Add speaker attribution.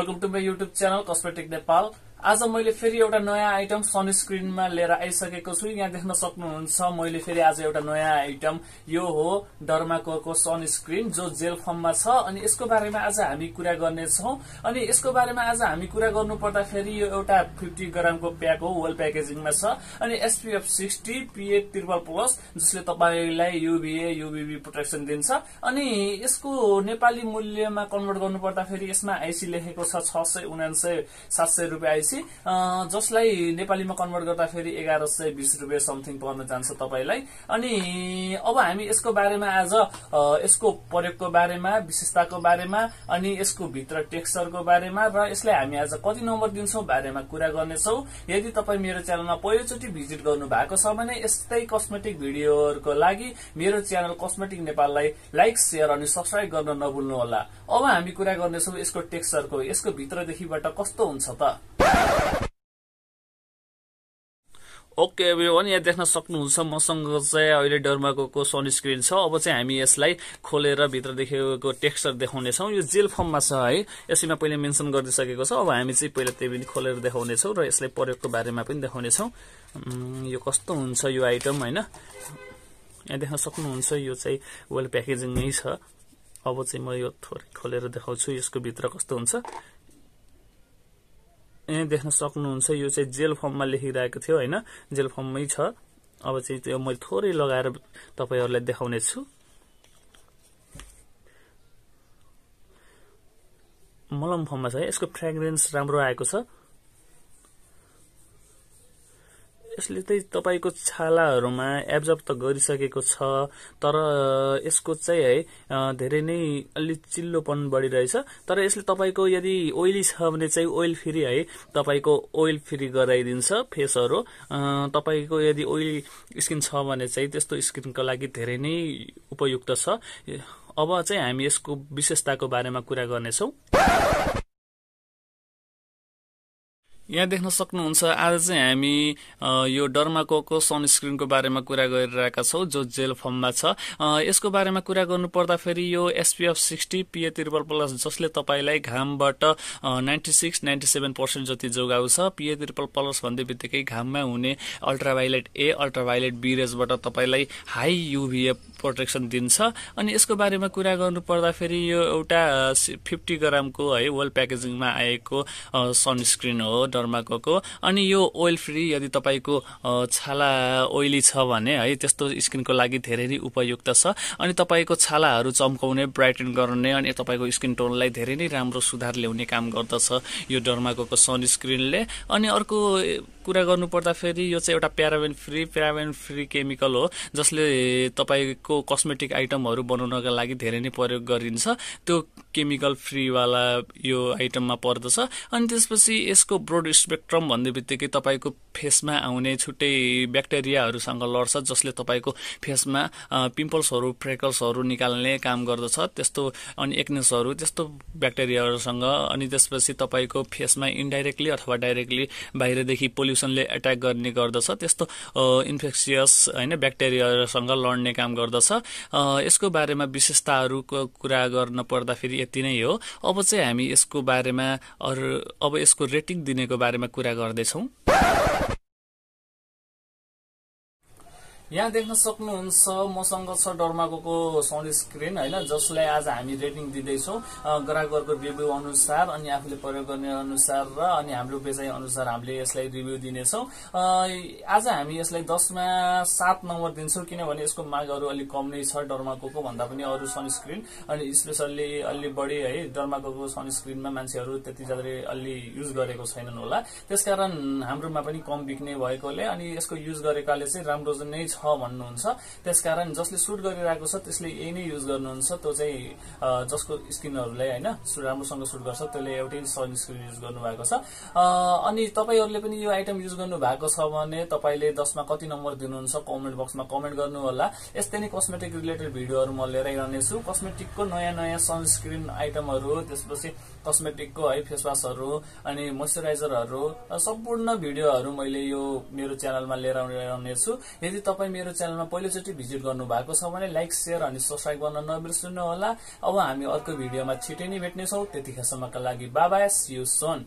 Speaker 1: Welcome to my YouTube channel cosmetic Nepal. आज मैले फेरि एउटा नयाँ आइटम सनस्क्रीनमा लिएर आइसकेको छु। यहाँ देख्न सक्नुहुन्छ मैले फेरि आज एउटा नयाँ आइटम यो हो डर्माको सनस्क्रीन जो जेल फर्ममा छ अनि यसको बारेमा आज हामी कुरा गर्नेछौं। अनि यसको बारेमा आज हामी कुरा गर्नु पर्दा फेरि यो एउटा 50 ग्रामको प्याक हो, वेल प्याकेजिङमा छ अनि SPF 60 PA++ जसले तपाईलाई UVA/UVB प्रोटेक्सन दिन्छ। अनि यसको नेपाली मूल्यमा कन्भर्ट गर्नु पर्दा फेरि यसमा आइसी लेखेको छ 679-700 रुपैयाँ आइसी, जसलाई नेपालीमा कन्भर्ट गर्दा फेरि 1120 रुपैयाँ समथिङ पर्न जान्छ तपाईलाई। अनि अब हामी यसको बारेमा आज यसको प्रयोगको बारेमा, विशेषताको बारेमा अनि यसको भित्र टेक्सचरको बारेमा र यसलाई हामी आज कति नम्बर दिन्छौं बारेमा कुरा गर्नेछौं। यदि तपाई मेरो च्यानलमा पहिलोचोटि भिजिट गर्नु भएको छ भने यस्तै कस्मेटिक भिडियोहरुको लागि मेरो च्यानल कस्मेटिक नेपाललाई लाइक, शेयर अनि सब्स्क्राइब गर्न नभुल्नु होला। अब हामी कुरा गर्नेछौं यसको टेक्सचरको, यसको भित्रदेखिबाट कस्तो हुन्छ त। ओके एभ्रीवन, यहाँ देख्न सक्नुहुन्छ मसँग चाहिँ अहिले डर्माको सनस्क्रीन छ। अब चाहिँ हामी यसलाई खोलेर भित्रदेखिको टेक्सचर देखाउने छौं। यो जेल फर्ममा छ है, यसैमा पहिले मेन्सन गरिसकेको छ। अब हामी चाहिँ पहिला त्यही पनि खोलेर देखाउने छौं र यसलाई प्रयोगको बारेमा पनि देखाउने छौं। यो कस्तो हुन्छ यो आइटम हैन, यहाँ देख्न सक्नुहुन्छ यो चाहिँ वेल प्याकेजिङ नै छ। अब चाहिँ म यो थोरै खोलेर देखाउँछु यसको भित्र कस्तो हुन्छ। यहाँ देख्न सक्नुहुन्छ यो चाहिँ जेल फर्ममा लेखिरहेको थियो हैन, जेल फर्ममै छ। अब चाहिँ त्यो मैले थोरै लगाएर तपाईहरुलाई देखाउने छु। मलम फर्ममा छ, यसको फ्रेग्रेन्स राम्रो आएको छ। यसले चाहिँ तपाईको छालाहरुमा एब्जर्ब त गरिसकेको छ, तर यसको चाहिँ है धेरै नै अलि चिल्लोपन बढिरहेछ। तर यसले तपाईको यदि ओइली छ भने चाहिँ ओइल फ्री है, तपाईको ओइल फ्री गराइदिन्छ फेसहरु। तपाईको यदि ओइली स्किन छ भने चाहिँ त्यस्तो स्किनको लागि धेरै नै उपयुक्त छ। अब चाहिँ हामी यसको विशेषताको बारेमा कुरा गर्नेछौं। यहाँ देख्न सक्नुहुन्छ आज चाहिँ हामी यो डर्माको सनस्क्रीनको बारेमा कुरा गरिरहेका छौं जो जेल फर्ममा छ। यसको बारेमा कुरा गर्नु पर्दा फेरि यो SPF 60 PA++ जसले तपाईलाई घामबाट 96-97% जति जोगाउँछ। PA++ भन्दै बित्तिकै घाममा हुने अल्ट्राभायोलेट A, अल्ट्राभायोलेट B रेजबाट तपाईलाई हाई UVA प्रोटेक्सन दिन्छ। अनि यसको बारेमा कुरा गर्नु पर्दा फेरि यो एउटा 50 ग्रामको है वेल प्याकेजिङमा आएको सनस्क्रीन हो डर्माको। अनि यो ओइल फ्री, यदि तपाईको छाला ओइली छ भने है त्यस्तो स्किनको लागि धेरै नै उपयुक्त छ। अनि तपाईको छालाहरु चम्काउने, ब्राइटन गर्ने अनि तपाईको स्किन टोनलाई धेरै नै राम्रो सुधार ल्याउने काम गर्दछ यो डर्माको सनस्क्रीनले। अनि अर्को कुरा गर्नु पर्दा फेरि यो चाहिँ एउटा प्याराबेन फ्री केमिकल हो जसले तपाईको कस्मेटिक आइटमहरु बनाउनका लागि धेरै नै प्रयोग गरिन्छ। त्यो केमिकल फ्री वाला यो आइटममा पर्दछ। अनि त्यसपछि यसको ब्रोड स्पेक्ट्रम भन्दै बित्तिकै तपाईको फेसमा आउने छुट्टै ब्याक्टेरियाहरुसँग लड्छ जसले तपाईको फेसमा पिम्पल्सहरु, फ्रेकल्सहरु निकाल्ने काम गर्दछ। त्यस्तो अनि एक्नेसहरु त्यस्तो ब्याक्टेरियाहरुसँग। अनि त्यसपछि तपाईको फेसमा इन्डाइरेक्टली अथवा डाइरेक्टली बाहिरदेखि पोल्युसनले अट्याक गर्ने गर्दछ। त्यस्तो इन्फेक्सियस हैन ब्याक्टेरियाहरुसँग लड्ने काम गर्दछ। यसको बारेमा विशेषताहरुको कुरा गर्न पर्दा फेरि यति नै हो। अब चाहिँ हामी यसको बारेमा अब यसको रेटिङ दिनेको बारेमा कुरा गर्दै छौं। यहाँ देख्न सक्नुहुन्छ मसँग छ डर्माको सनस्क्रीन हैन, जसलाई आज हामी रेटिङ दिदैछौं ग्राहकहरुको रिभ्यू अनुसार अनि आफूले प्रयोग गर्ने अनुसार र अनि हाम्रो बेचाइ अनुसार हामीले यसलाई रिभ्यू दिनेछौं। आज हामी यसलाई 10 मा 7 नम्बर दिन्छौं किनभने यसको मागहरु अलि कम नै छ डर्माको भन्दा पनि अरु सनस्क्रीन। अनि स्पेशली अलि बढी है डर्माको सनस्क्रीनमा मान्छेहरु त्यति ज्यादा अलि युज गरेको छैनन् होला, त्यसकारण हाम्रोमा पनि कम बिक्ने भएकोले अनि यसको युज गरेकाले चाहिँ राम्रो नै छ भन्नुहुन्छ। त्यसकारण जसले सुट गरिरहेको छ त्यसले यही नै युज गर्नुहुन्छ। त्यो चाहिँ जसको स्किनहरुलाई हैन राम्रोसँग सुट गर्छ त्यसले एउटै सनस्क्रीन युज गर्नु भएको छ। अनि तपाईहरुले पनि यो आइटम युज गर्नु भएको छ भने तपाईले 10 मा कति नम्बर दिनुहुन्छ कमेन्ट बक्समा कमेन्ट गर्नु होला। यस्तै नै कस्मेटिक रिलेटेड भिडियोहरु म लिएर आइरहने छु। कस्मेटिकको नयाँ सनस्क्रीन आइटमहरु, त्यसपछि कस्मेटिकको है फेस वाशहरु अनि मोइस्चराइजरहरु सम्पूर्ण भिडियोहरु मैले यो मेरो च्यानलमा लिएर आउने छु। यदि तपाई तपाई मेरो च्यानलमा पहिलोचोटि भिजिट गर्नु भएको छ भने लाइक शेयर अनि सब्स्क्राइब गर्न नबिर्सनु होला। अब हामी अर्को भिडियोमा छिटै नै भेट्ने छौं। त्यतिखेरसम्मका लागि bye bye, see you soon.